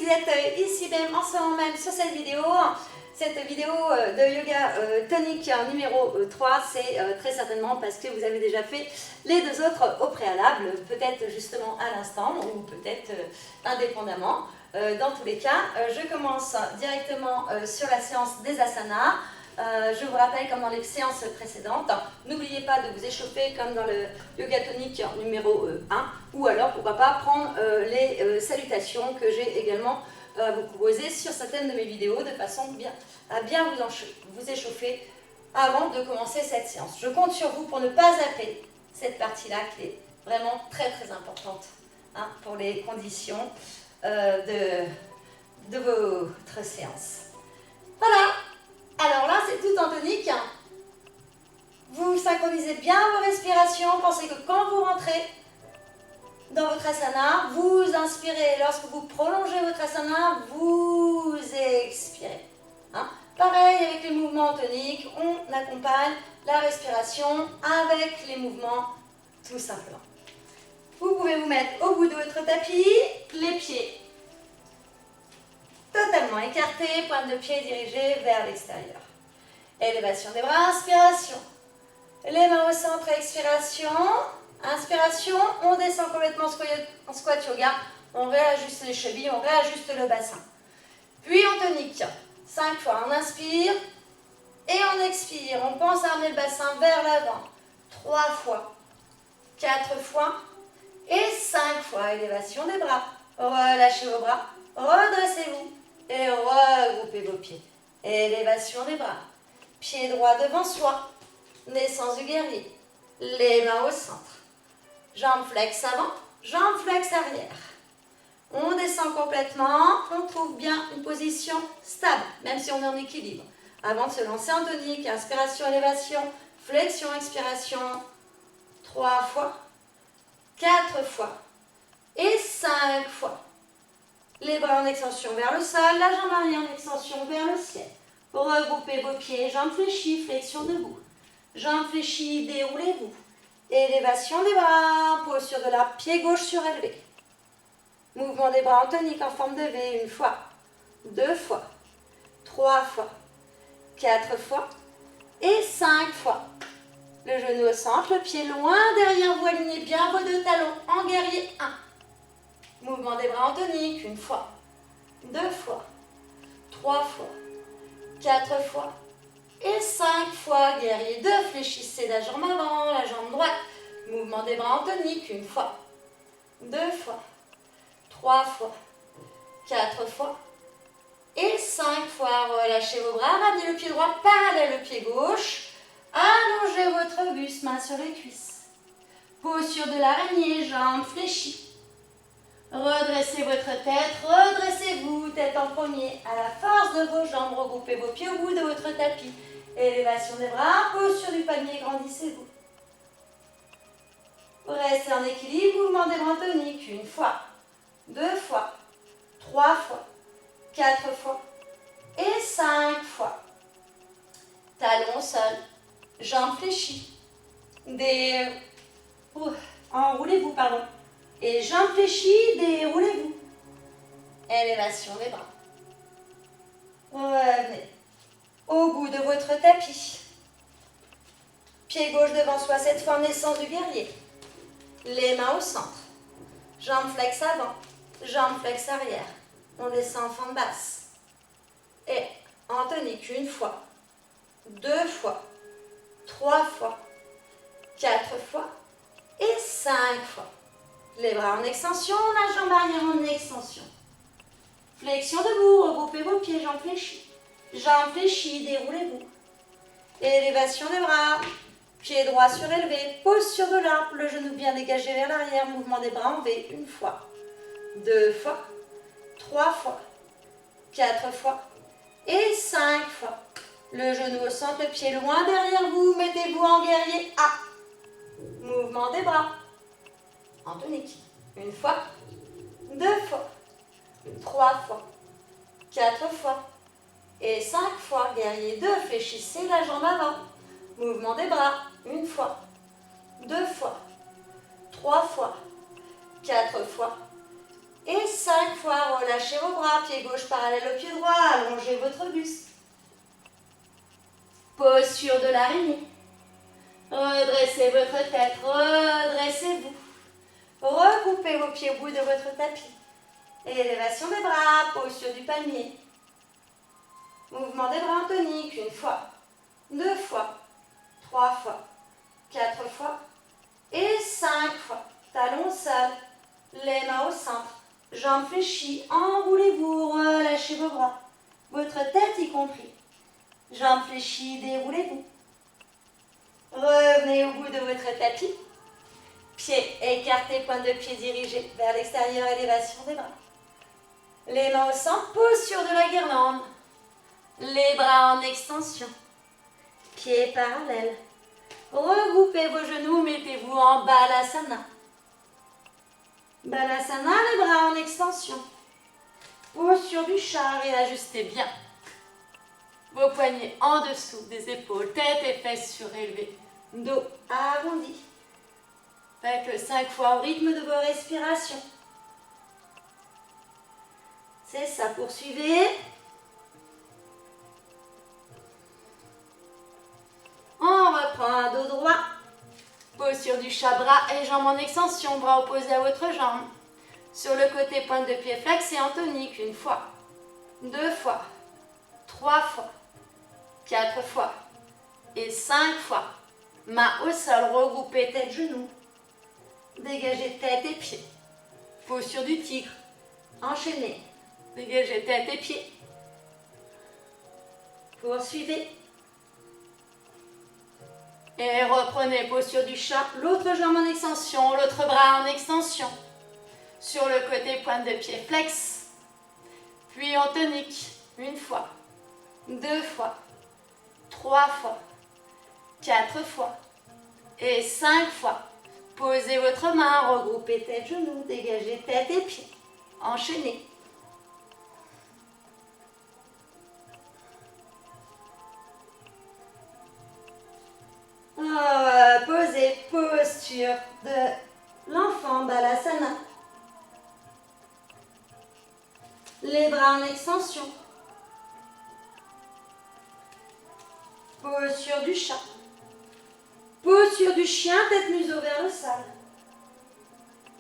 êtes ici même, en ce moment même, sur cette vidéo de yoga tonique numéro 3, c'est très certainement parce que vous avez déjà fait les deux autres au préalable, peut-être justement à l'instant ou peut-être indépendamment. Dans tous les cas, je commence directement sur la séance des asanas. Je vous rappelle, comme dans les séances précédentes, n'oubliez pas de vous échauffer comme dans le yoga tonique numéro 1, ou alors pourquoi pas prendre les salutations que j'ai également à vous proposer sur certaines de mes vidéos de façon à bien vous échauffer avant de commencer cette séance. Je compte sur vous pour ne pas zapper cette partie-là qui est vraiment très très importante pour les conditions de votre séance. Voilà. Alors là, c'est tout en tonique. Vous synchronisez bien vos respirations. Pensez que quand vous rentrez dans votre asana, vous inspirez. Lorsque vous prolongez votre asana, vous expirez. Pareil avec les mouvements toniques, on accompagne la respiration avec les mouvements tout simplement. Vous pouvez vous mettre au bout de votre tapis, les pieds totalement écartés, pointe de pied dirigée vers l'extérieur. Élévation des bras, inspiration. Les mains au centre, expiration. Inspiration, on descend complètement en squat yoga. On réajuste les chevilles, on réajuste le bassin. Puis on tonique. 5 fois, on inspire et on expire. On pense à amener le bassin vers l'avant. 3 fois, 4 fois et 5 fois. Élévation des bras. Relâchez vos bras, redressez-vous et regroupez vos pieds. Élévation des bras. Pied droit devant soi. Naissance du guerrier. Les mains au centre. Jambes flex avant, jambes flex arrière. On descend complètement, on trouve bien une position stable, même si on est en équilibre. Avant de se lancer en tonique, inspiration, élévation, flexion, expiration. 3 fois, 4 fois et 5 fois. Les bras en extension vers le sol, la jambe arrière en extension vers le ciel. Regroupez vos pieds, jambes fléchies, flexion debout. Jambes fléchies, déroulez-vous. Élévation des bras, posture de l'arbre, pied gauche surélevé. Mouvement des bras en tonique en forme de V, 1 fois, 2 fois, 3 fois, 4 fois et 5 fois. Le genou au centre, le pied loin derrière vous, alignez bien vos 2 talons en guerrier 1. Mouvement des bras en tonique, 1 fois, 2 fois, 3 fois, 4 fois et 5 fois. Guerrier 2, fléchissez la jambe avant, la jambe droite. Mouvement des bras en tonique, 1 fois, 2 fois, 3 fois, 4 fois et 5 fois. Relâchez vos bras, ramenez le pied droit parallèle au pied gauche. Allongez votre buste, main sur les cuisses. Posture de l'araignée, jambes fléchies. Redressez votre tête, redressez-vous, tête en premier. À la force de vos jambes, regroupez vos pieds au bout de votre tapis. Élévation des bras, posture du palmier, grandissez-vous. Restez en équilibre, mouvement des bras toniques. 1 fois, 2 fois, 3 fois, 4 fois et 5 fois. Talons au sol, jambes fléchies. Enroulez-vous, pardon. Et jambes fléchies, déroulez-vous. Élévation des bras. Revenez au bout de votre tapis. Pied gauche devant soi, cette fois en naissance du guerrier. Les mains au centre. Jambes flex avant, jambes flex arrière. On descend en forme basse. Et en tonique, 1 fois, 2 fois, 3 fois, 4 fois et 5 fois. Les bras en extension, la jambe arrière en extension. Flexion debout, regroupez vos pieds, jambes fléchies. Jambes fléchies, déroulez-vous. Élévation des bras. Pied droit surélevé, posture de l'arbre, le genou bien dégagé vers l'arrière, mouvement des bras en V, 1 fois, 2 fois, 3 fois, 4 fois et 5 fois. Le genou au centre, le pied loin derrière vous, mettez-vous en guerrier A. Mouvement des bras. En tonique. 1 fois, 2 fois, 3 fois, 4 fois et 5 fois. Guerrier 2, fléchissez la jambe avant. Mouvement des bras. 1 fois, 2 fois, 3 fois, 4 fois et 5 fois, relâchez vos bras, pied gauche parallèle au pied droit, allongez votre buste. Posture de l'araignée. Redressez votre tête, redressez-vous. Recoupez vos pieds au bout de votre tapis. Élévation des bras, posture du palmier. Mouvement des bras en tonique, 1 fois, 2 fois, 3 fois, 4 fois et 5 fois. Talons au sol, les mains au centre, jambes fléchies, enroulez-vous, relâchez vos bras, votre tête y compris. Jambes fléchies, déroulez-vous. Revenez au bout de votre tapis. Pieds écartés, pointe de pied dirigée vers l'extérieur, élévation des bras. Les mains au centre, posture de la guirlande. Les bras en extension. Pieds parallèles. Regroupez vos genoux, mettez-vous en Balasana. Balasana, les bras en extension. Posture du chat, réajustez bien. Vos poignets en dessous des épaules, tête et fesses surélevées. Dos arrondi. Faites-le 5 fois au rythme de vos respirations. C'est ça, poursuivez. On reprend un dos droit. Posture du chat, bras et jambes en extension, bras opposés à votre jambe. Sur le côté, pointe de pied flexée en tonique, 1 fois, 2 fois, 3 fois, 4 fois et 5 fois. Mains au sol, regroupez tête, genoux. Dégagez tête et pieds. Posture du tigre. Enchaînez. Dégagez tête et pieds. Poursuivez. Et reprenez posture du chat. L'autre jambe en extension, l'autre bras en extension. Sur le côté, pointe de pied flex. Puis en tonique. 1 fois, 2 fois, 3 fois, 4 fois et 5 fois. Posez votre main, regroupez tête, genoux, dégagez tête et pieds. Enchaînez. Posez posture de l'enfant Balasana. Les bras en extension. Posture du chat. Posture du chien, tête museau vers le sol.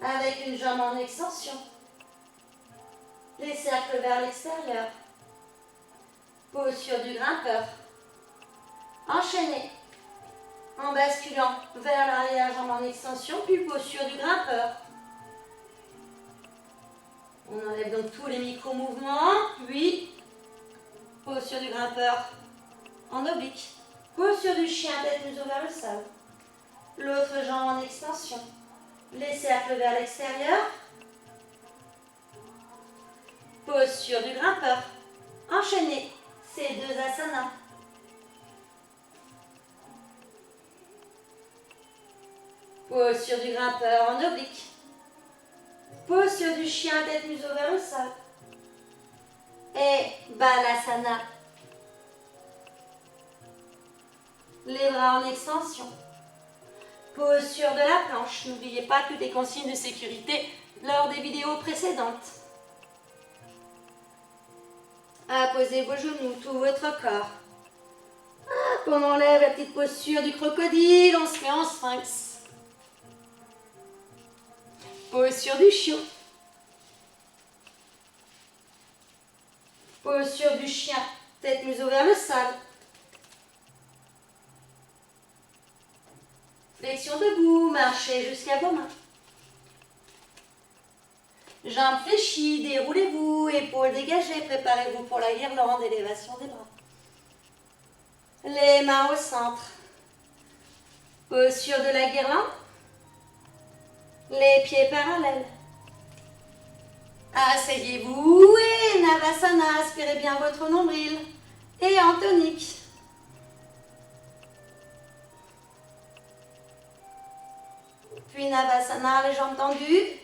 Avec une jambe en extension. Les cercles vers l'extérieur. Posture du grimpeur. Enchaînez. En basculant vers l'arrière, jambe en extension, puis posture du grimpeur. On enlève donc tous les micro-mouvements, puis posture du grimpeur en oblique. Posture du chien, tête museau vers le sol. L'autre jambe en extension. Les cercles vers l'extérieur. Posture du grimpeur. Enchaînez ces 2 asanas. Posture du grimpeur en oblique. Posture du chien, tête museau vers le sol. Et Balasana. Les bras en extension. Posture de la planche. N'oubliez pas toutes les consignes de sécurité lors des vidéos précédentes. Posez vos genoux, tout votre corps. On enlève la petite posture du crocodile, on se met en sphinx. Posture du chiot. Posture du chien, tête museau vers le sol. Flexion debout, marchez jusqu'à vos mains. Jambes fléchies, déroulez-vous, épaules dégagées, préparez-vous pour la guirlande, élévation des bras. Les mains au centre. Posture de la guirlande. Les pieds parallèles. Asseyez-vous et Navasana, aspirez bien votre nombril. Et en tonique. Puis Navasana, les jambes tendues.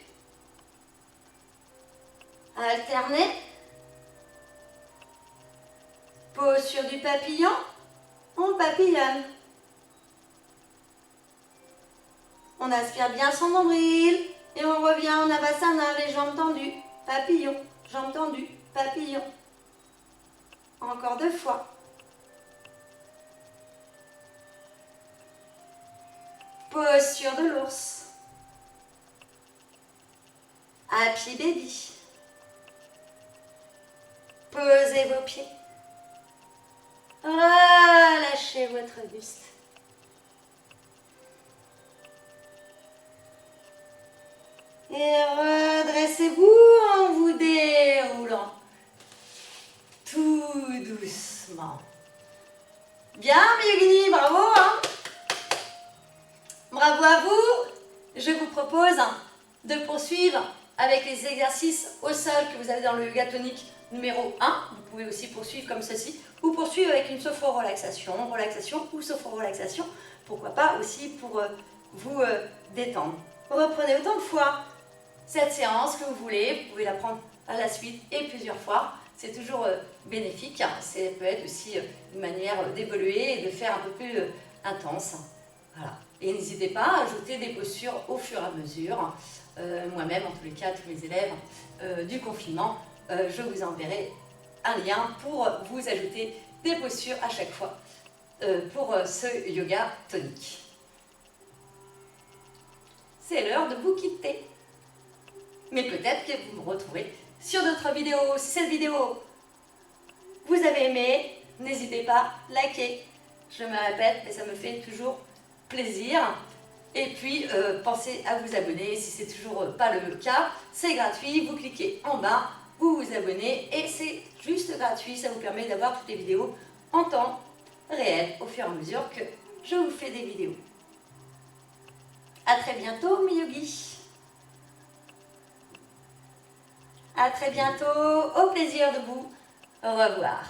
Alternez. Posture du papillon. On papillonne. On aspire bien son nombril et on revient en Navasana, les jambes tendues, papillon. jambes tendues, papillon. Encore 2 fois. Posture de l'ours. Happy baby. Posez vos pieds. Relâchez votre buste. Et redressez-vous en vous déroulant. Tout doucement. Bien, Yogini, bravo. Hein, bravo à vous. Je vous propose de poursuivre avec les exercices au sol que vous avez dans le yoga tonique numéro 1. Vous pouvez aussi poursuivre comme ceci, ou poursuivre avec une sophro-relaxation, relaxation ou sophro-relaxation. Pourquoi pas aussi pour vous détendre. Reprenez autant de fois cette séance que vous voulez. Vous pouvez la prendre à la suite et plusieurs fois. C'est toujours bénéfique. Ça peut être aussi une manière d'évoluer et de faire un peu plus intense. Voilà. Et n'hésitez pas à ajouter des postures au fur et à mesure. Moi-même, en tous les cas, tous mes élèves du confinement, je vous enverrai un lien pour vous ajouter des postures à chaque fois pour ce yoga tonique. C'est l'heure de vous quitter. Mais peut-être que vous me retrouverez sur d'autres vidéos. Si cette vidéo vous avez aimé, n'hésitez pas, likez. Je me répète, mais ça me fait toujours plaisir. Et puis, pensez à vous abonner si c'est toujours pas le cas. C'est gratuit, vous cliquez en bas, vous vous abonnez et c'est juste gratuit. Ça vous permet d'avoir toutes les vidéos en temps réel au fur et à mesure que je vous fais des vidéos. À très bientôt, mes yogis. À très bientôt, au plaisir de vous revoir.